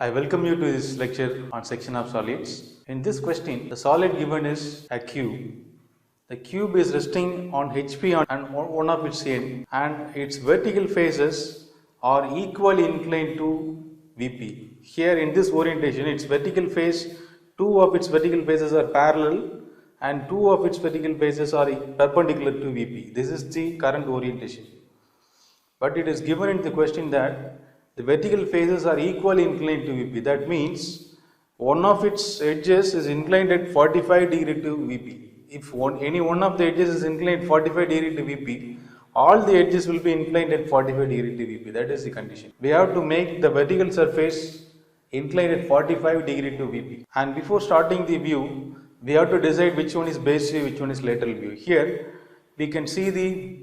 I welcome you to this lecture on section of solids. In this question, the solid given is a cube. The cube is resting on HP on one of its end and its vertical faces are equally inclined to VP. Here in this orientation, its vertical face, two of its vertical faces are parallel and two of its vertical faces are perpendicular to VP. This is the current orientation. But it is given in the question that the vertical faces are equally inclined to VP. That means one of its edges is inclined at 45 degree to VP. If any one of the edges is inclined 45 degree to VP, all the edges will be inclined at 45 degree to VP. That is the condition. We have to make the vertical surface inclined at 45 degree to VP. And before starting the view, we have to decide which one is base view, which one is lateral view. Here we can see the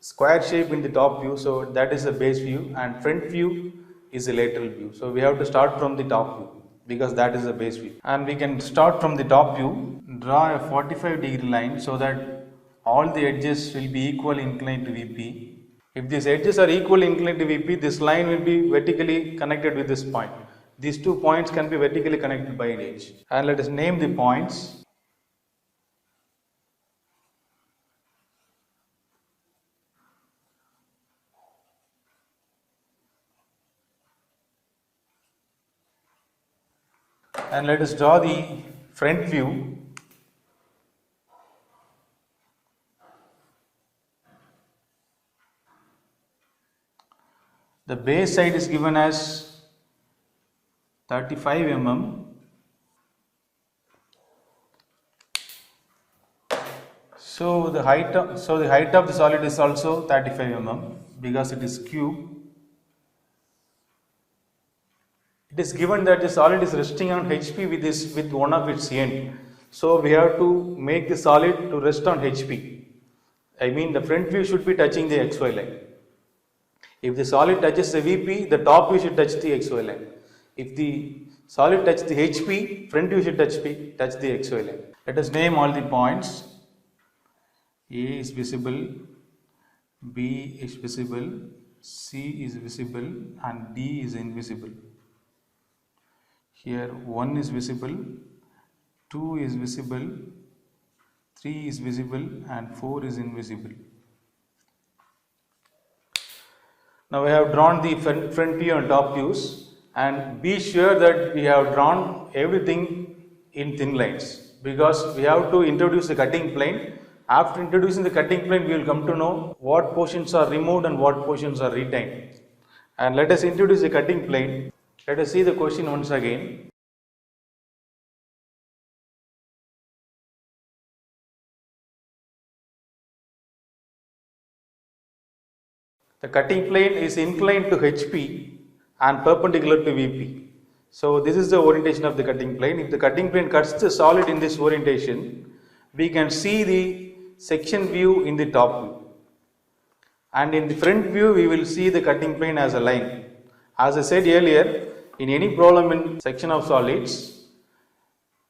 square shape in the top view, so that is the base view, and front view is the lateral view. So we have to start from the top view because that is the base view. And we can start from the top view, draw a 45 degree line so that all the edges will be equally inclined to VP. If these edges are equally inclined to VP, this line will be vertically connected with this point. These 2 points can be vertically connected by an edge. And let us name the points. And let us draw the front view. The base side is given as 35 mm. So the height of the solid is also 35 mm because it is cube. It is given that the solid is resting on HP with one of its end. So we have to make the solid to rest on HP. I mean the front view should be touching the XY line. If the solid touches the VP, the top view should touch the XY line. If the solid touches the HP, front view should touch the XY line. Let us name all the points. A is visible, B is visible, C is visible, and D is invisible. Here 1 is visible, 2 is visible, 3 is visible, and 4 is invisible. Now we have drawn the front view and top views, and be sure that we have drawn everything in thin lines because we have to introduce the cutting plane. After introducing the cutting plane, we will come to know what portions are removed and what portions are retained. And let us introduce the cutting plane. Let us see the question once again. The cutting plane is inclined to HP and perpendicular to VP. So this is the orientation of the cutting plane. If the cutting plane cuts the solid in this orientation, we can see the section view in the top view. And in the front view, we will see the cutting plane as a line. As I said earlier, in any problem in section of solids,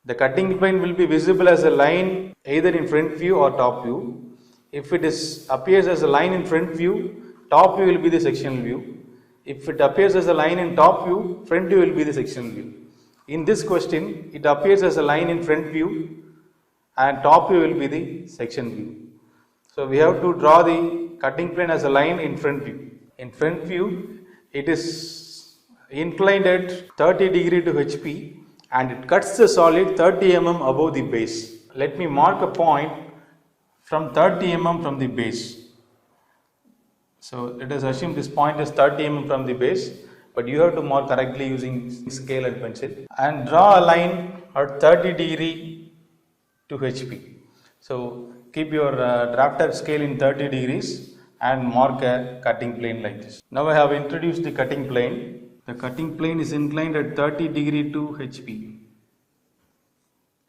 the cutting plane will be visible as a line either in front view or top view. If it appears as a line in front view, top view will be the sectional view. If it appears as a line in top view, front view will be the sectional view. In this question, it appears as a line in front view and top view will be the section view. So we have to draw the cutting plane as a line in front view. In front view, it is inclined at 30 degree to HP and it cuts the solid 30 mm above the base. Let me mark a point from 30 mm from the base. So let us assume this point is 30 mm from the base, but you have to mark correctly using scale and pencil and draw a line at 30 degree to HP. So keep your drafter scale in 30 degrees and mark a cutting plane like this. Now I have introduced the cutting plane. The cutting plane is inclined at 30 degree to HP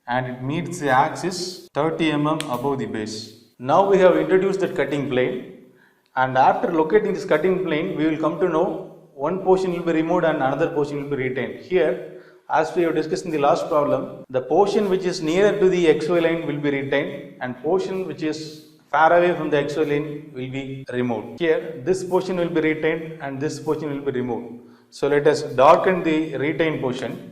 and it meets the axis 30 mm above the base. Now we have introduced that cutting plane, and after locating this cutting plane, we will come to know one portion will be removed and another portion will be retained. Here, as we have discussed in the last problem, the portion which is nearer to the XY line will be retained and portion which is far away from the XY line will be removed. Here, this portion will be retained and this portion will be removed. So let us darken the retained portion.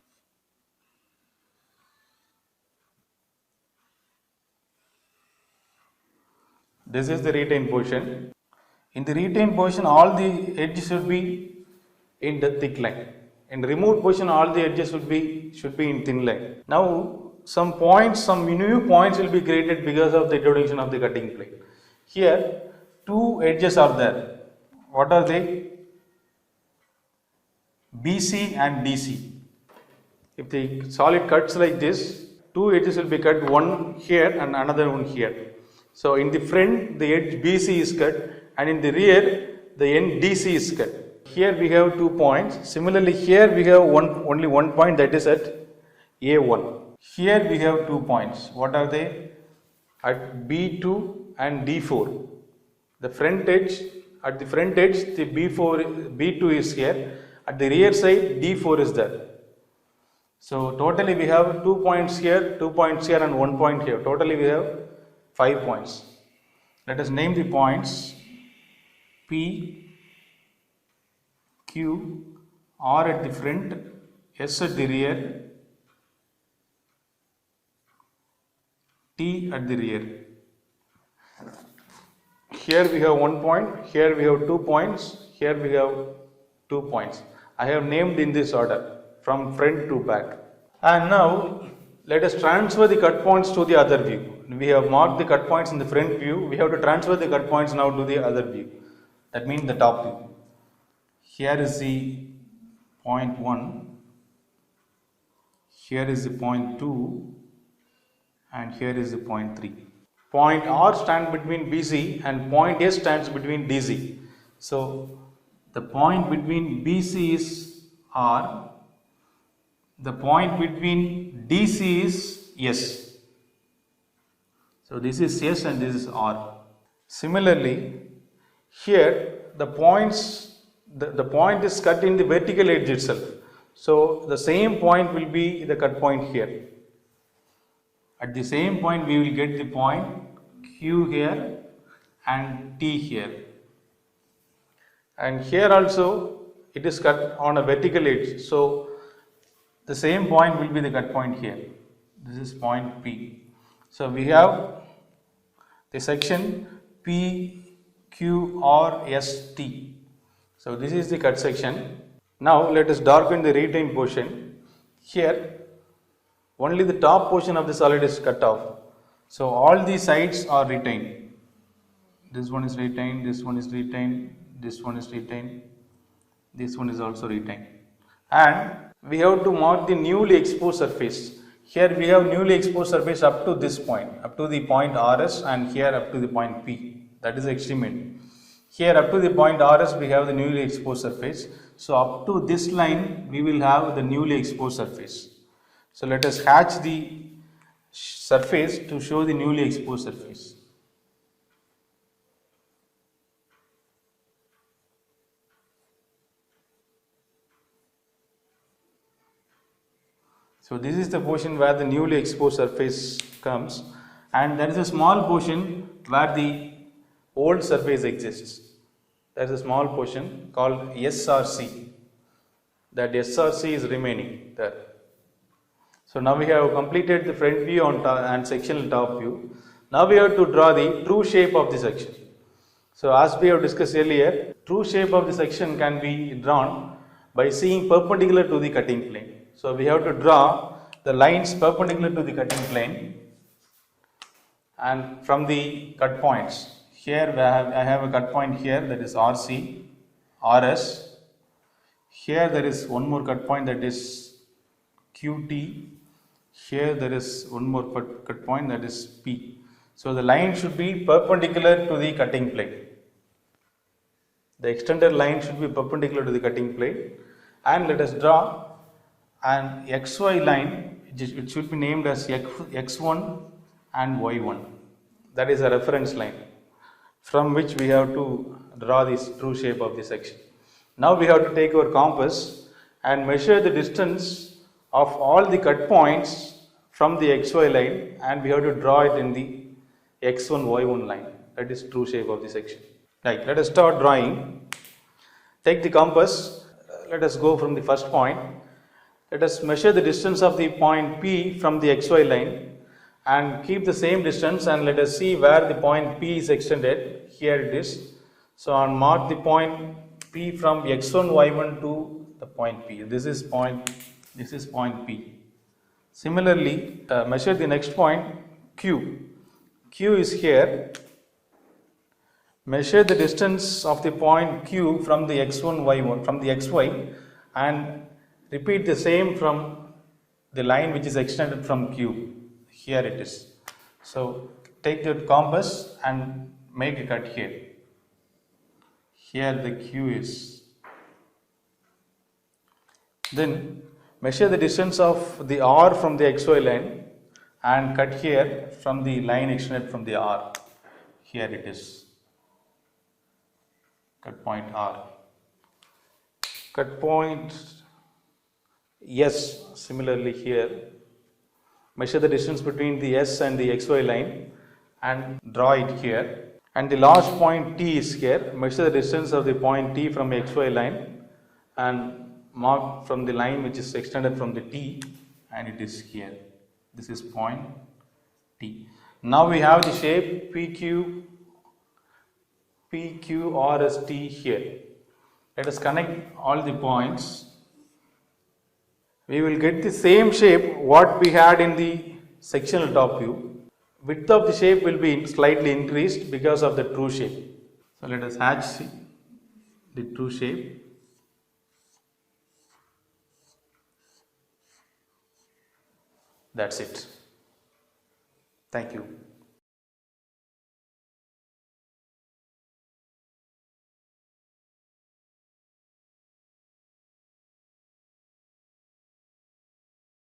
This is the retained portion. In the retained portion, all the edges should be in the thick line. In the removed portion, all the edges should be in thin line. Now, some new points will be created because of the introduction of the cutting plane. Here, two edges are there. What are they? BC and DC. If the solid cuts like this, two edges will be cut, one here and another one here. So in the front, the edge BC is cut, and in the rear, the end DC is cut. Here we have 2 points. Similarly, here we have only one point, that is at A1. Here we have 2 points. What are they? At B2 and D4. The front edge, at the front edge, the B2 is here. At the rear side, D4 is there. So totally we have 2 points here, 2 points here, and 1 point here. Totally we have 5 points. Let us name the points P, Q, R at the front, S at the rear, T at the rear. Here we have 1 point, here we have 2 points, here we have 2 points. I have named in this order from front to back. And now let us transfer the cut points to the other view. We have marked the cut points in the front view. We have to transfer the cut points now to the other view. That means the top view. Here is the point 1. Here is the point 2. And here is the point 3. Point R stands between BC and point S stands between DC. So the point between BC is R. The point between DC is S. So this is S and this is R. Similarly, here the point is cut in the vertical edge itself. So the same point will be the cut point here. At the same point we will get the point Q here and T here. And here also it is cut on a vertical edge. So the same point will be the cut point here. This is point P. So we have the section P, Q, R, S, T. So this is the cut section. Now let us darken the retained portion. Here only the top portion of the solid is cut off. So all these sides are retained. This one is retained, this one is retained, this one is retained, this one is also retained. And we have to mark the newly exposed surface. Here we have newly exposed surface up to this point, up to the point RS, and here up to the point P. That is the extreme end. Here up to the point RS we have the newly exposed surface. So up to this line we will have the newly exposed surface. So let us hatch the surface to show the newly exposed surface. So this is the portion where the newly exposed surface comes, and there is a small portion where the old surface exists. There is a small portion called SRC. That SRC is remaining there. So now we have completed the front view and sectional top view. Now we have to draw the true shape of the section. So as we have discussed earlier, true shape of the section can be drawn by seeing perpendicular to the cutting plane. So we have to draw the lines perpendicular to the cutting plane, and from the cut points. Here I have a cut point here, that is RC, RS. Here there is one more cut point, that is QT. Here there is one more cut point, that is P. So the line should be perpendicular to the cutting plane. The extended line should be perpendicular to the cutting plane, and let us draw an XY line. It should be named as X1 and Y1. That is a reference line from which we have to draw this true shape of the section. Now we have to take our compass and measure the distance of all the cut points from the XY line, and we have to draw it in the X1, Y1 line. That is true shape of the section. Right, let us start drawing. Take the compass. let us go from the first point. Let us measure the distance of the point P from the xy line and keep the same distance, and let us see where the point P is extended. Here it is. So on mark the point P from x1 y1 to the point P. This is point P. Similarly, measure the next point Q. Q is here. Measure the distance of the point Q from the x1 y1 from the xy and repeat the same from the line which is extended from Q. Here it is. So take the compass and make a cut here. Here the Q is. Then measure the distance of the R from the xy line and cut here from the line extended from the R. Here it is. Cut point R. Cut point S. Similarly here. Measure the distance between the S and the xy line and draw it here. And the last point T is here. Measure the distance of the point T from xy line and mark from the line which is extended from the T, and it is here. This is point T. Now we have the shape PQRST here. Let us connect all the points. We will get the same shape what we had in the sectional top view. Width of the shape will be slightly increased because of the true shape. So let us hatch the true shape. That's it. Thank you.